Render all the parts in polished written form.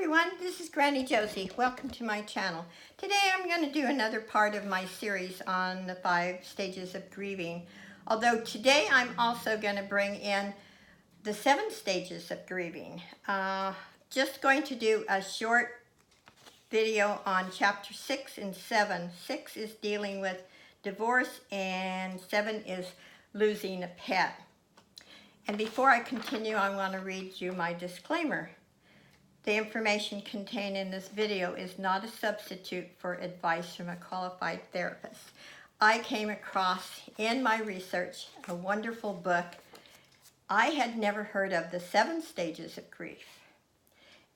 everyone, this is Granny Josie. Welcome to my channel. Today I'm going to do another part of my series on the 5 stages of grieving. Although today I'm also going to bring in the 7 stages of grieving. Just going to do a short video on chapter 6 and 7. 6 is dealing with divorce and 7 is losing a pet. And before I continue, I want to read you my disclaimer. The information contained in this video is not a substitute for advice from a qualified therapist. I came across in my research a wonderful book. I had never heard of the 7 stages of grief.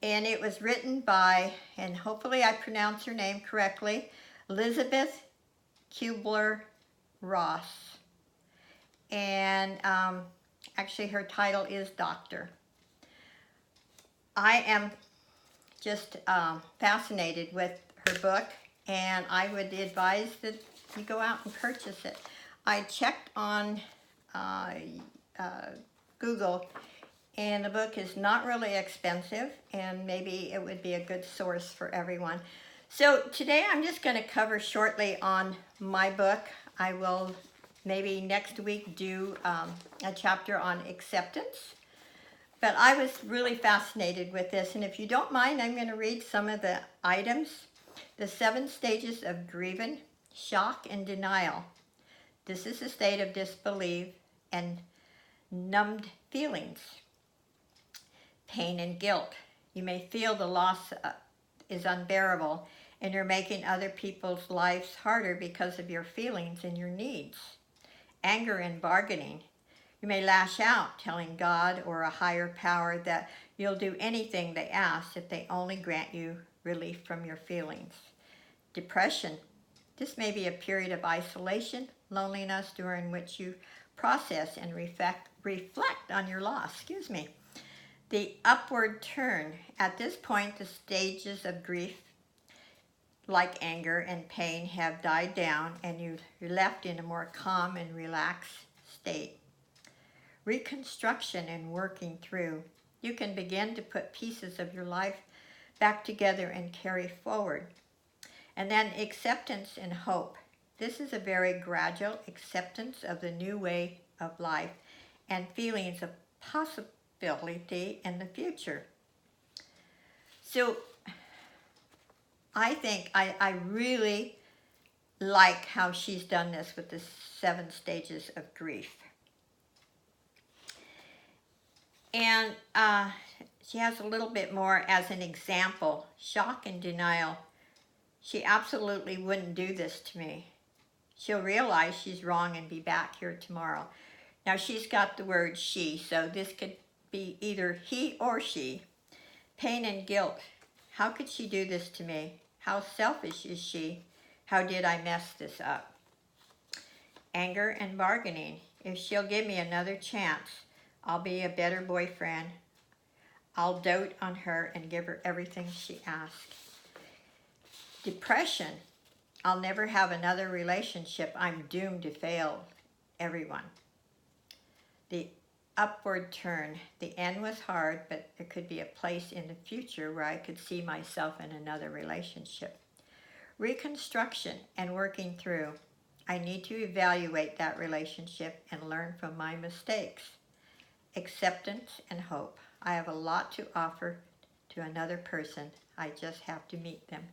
And it was written by, and hopefully I pronounce her name correctly, Elizabeth-Kubler-Ross. And actually her title is Doctor. I am just fascinated with her book, and I would advise that you go out and purchase it. I checked on Google, and the book is not really expensive, and maybe it would be a good source for everyone. So today I'm just going to cover shortly on my book. I will maybe next week do a chapter on acceptance. But I was really fascinated with this, and if you don't mind, I'm going to read some of the items. The 7 stages of grieving, shock, and denial. This is a state of disbelief and numbed feelings. Pain and guilt. You may feel the loss is unbearable, and you're making other people's lives harder because of your feelings and your needs. Anger and bargaining. You may lash out, telling God or a higher power that you'll do anything they ask if they only grant you relief from your feelings. Depression. This may be a period of isolation, loneliness, during which you process and reflect on your loss. The upward turn. At this point, the stages of grief, like anger and pain, have died down, and you're left in a more calm and relaxed state. Reconstruction and working through. You can begin to put pieces of your life back together and carry forward. And then acceptance and hope. This is a very gradual acceptance of the new way of life and feelings of possibility in the future. So I think I really like how she's done this with the 7 stages of grief. And she has a little bit more as an example. Shock and denial. She absolutely wouldn't do this to me. She'll realize she's wrong and be back here tomorrow. Now she's got the word she, so this could be either he or she. Pain and guilt. How could she do this to me? How selfish is she? How did I mess this up? Anger and bargaining. If she'll give me another chance, I'll be a better boyfriend. I'll dote on her and give her everything she asks. Depression. I'll never have another relationship. I'm doomed to fail everyone. The upward turn. The end was hard, but there could be a place in the future where I could see myself in another relationship. Reconstruction and working through. I need to evaluate that relationship and learn from my mistakes. Acceptance and hope. I have a lot to offer to another person. I just have to meet them.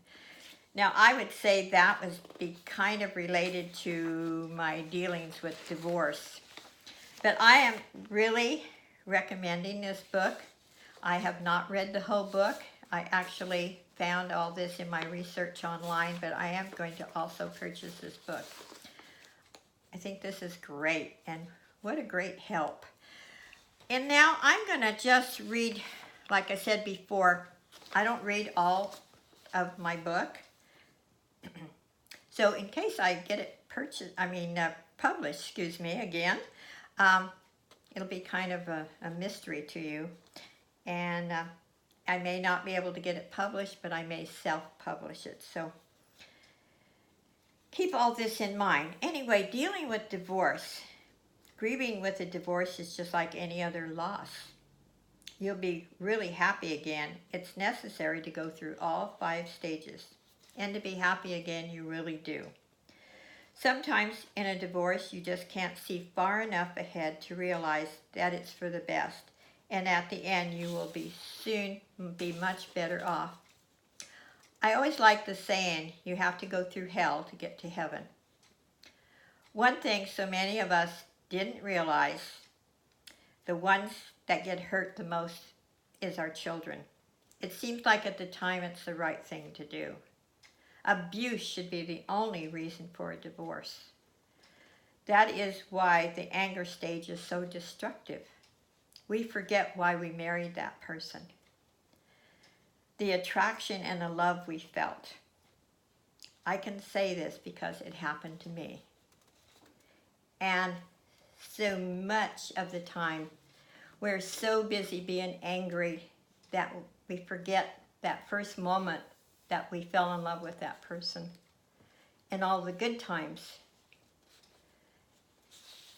Now, I would say that would be kind of related to my dealings with divorce. But I am really recommending this book. I have not read the whole book. I actually found all this in my research online, but I am going to also purchase this book. I think this is great, and what a great help. And now I'm going to just read, like I said before, I don't read all of my book. So in case I get it published, again, it'll be kind of a mystery to you. And I may not be able to get it published, but I may self-publish it. So keep all this in mind. Anyway, dealing with divorce. Grieving with a divorce is just like any other loss. you'll be really happy again, it's necessary to go through all 5 stages. And to be happy again, you really do. Sometimes in a divorce, you just can't see far enough ahead to realize that it's for the best. And at the end, you will soon be much better off. I always like the saying, you have to go through hell to get to heaven. One thing so many of us didn't realize, the ones that get hurt the most is our children. It seems like at the time it's the right thing to do. Abuse should be the only reason for a divorce. That is why the anger stage is so destructive. We forget why we married that person. The attraction and the love we felt. I can say this because it happened to me. And so much of the time, we're so busy being angry that we forget that first moment that we fell in love with that person and all the good times.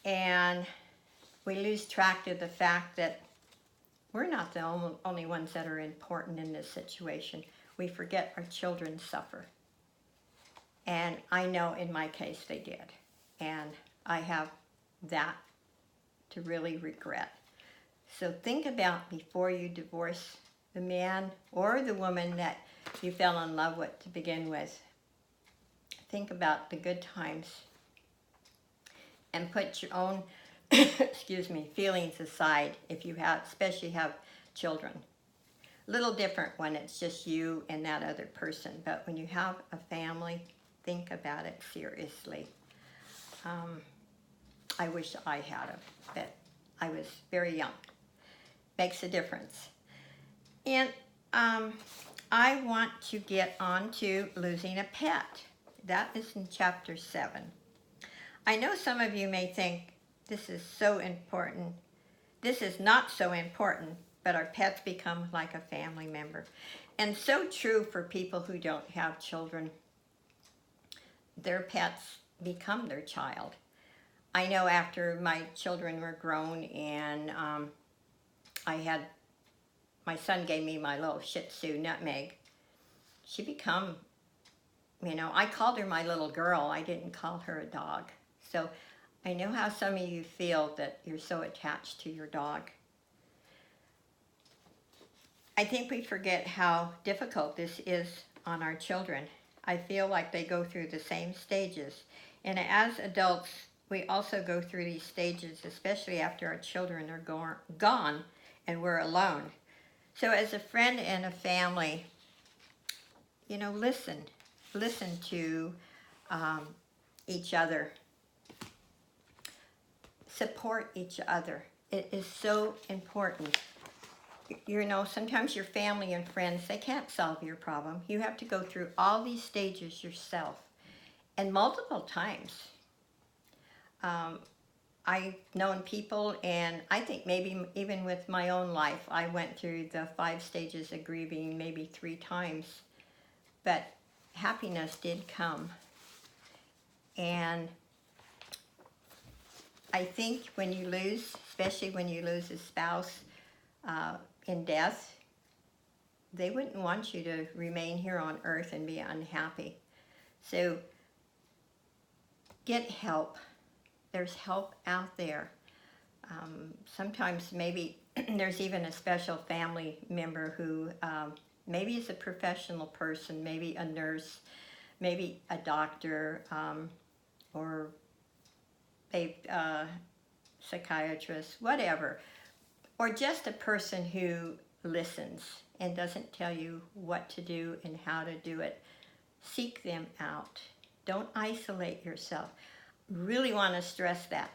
And we lose track of the fact that we're not the only ones that are important in this situation. We forget our children suffer. And I know in my case they did. And I have that to really regret. So think about before you divorce the man or the woman that you fell in love with to begin with. Think about the good times and put your own feelings aside if you have, especially have children. A little different when it's just you and that other person, but when you have a family, think about it seriously. I wish I had it, but I was very young. Makes a difference. And I want to get on to losing a pet. That is in chapter 7. I know some of you may think this is so important. This is not so important, but our pets become like a family member. And so true for people who don't have children. Their pets become their child. I know after my children were grown and my son gave me my little Shih Tzu, Nutmeg. She become, I called her my little girl. I didn't call her a dog. So I know how some of you feel that you're so attached to your dog. I think we forget how difficult this is on our children. I feel like they go through the same stages. And as adults, we also go through these stages, especially after our children are gone and we're alone. So as a friend and a family, listen to each other. Support each other. It is so important. Sometimes your family and friends, they can't solve your problem. You have to go through all these stages yourself, and multiple times. I've known people, and I think maybe even with my own life, I went through the 5 stages of grieving maybe 3 times, but happiness did come. And I think when you lose, especially when you lose a spouse in death, they wouldn't want you to remain here on earth and be unhappy. So get help. There's help out there. Sometimes maybe there's even a special family member who maybe is a professional person, maybe a nurse, maybe a doctor, or a psychiatrist, whatever. Or just a person who listens and doesn't tell you what to do and how to do it. Seek them out. Don't isolate yourself. Really want to stress that.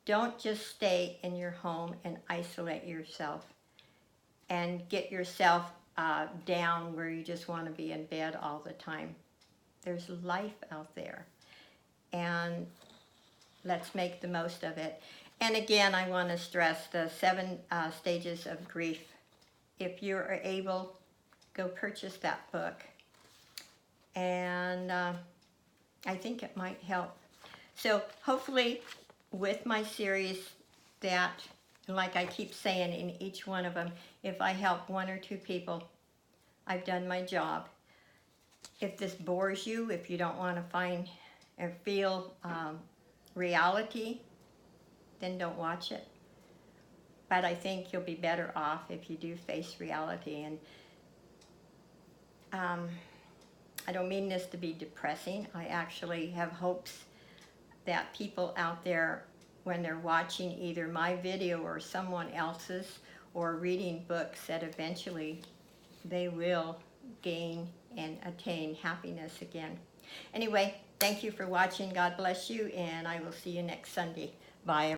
Don't just stay in your home and isolate yourself and get yourself down where you just want to be in bed all the time. There's life out there, and let's make the most of it. And again, I want to stress the 7 stages of grief. If you are able, go purchase that book, and I think it might help. So hopefully with my series that And like I keep saying in each one of them, if I help 1 or 2 people, I've done my job. If this bores you, if you don't want to find or feel reality, then don't watch it. But I think you'll be better off if you do face reality. And I don't mean this to be depressing. I actually have hopes that people out there, when they're watching either my video or someone else's, or reading books, that eventually they will gain and attain happiness again. Anyway, thank you for watching. God bless you, and I will see you next Sunday. Bye.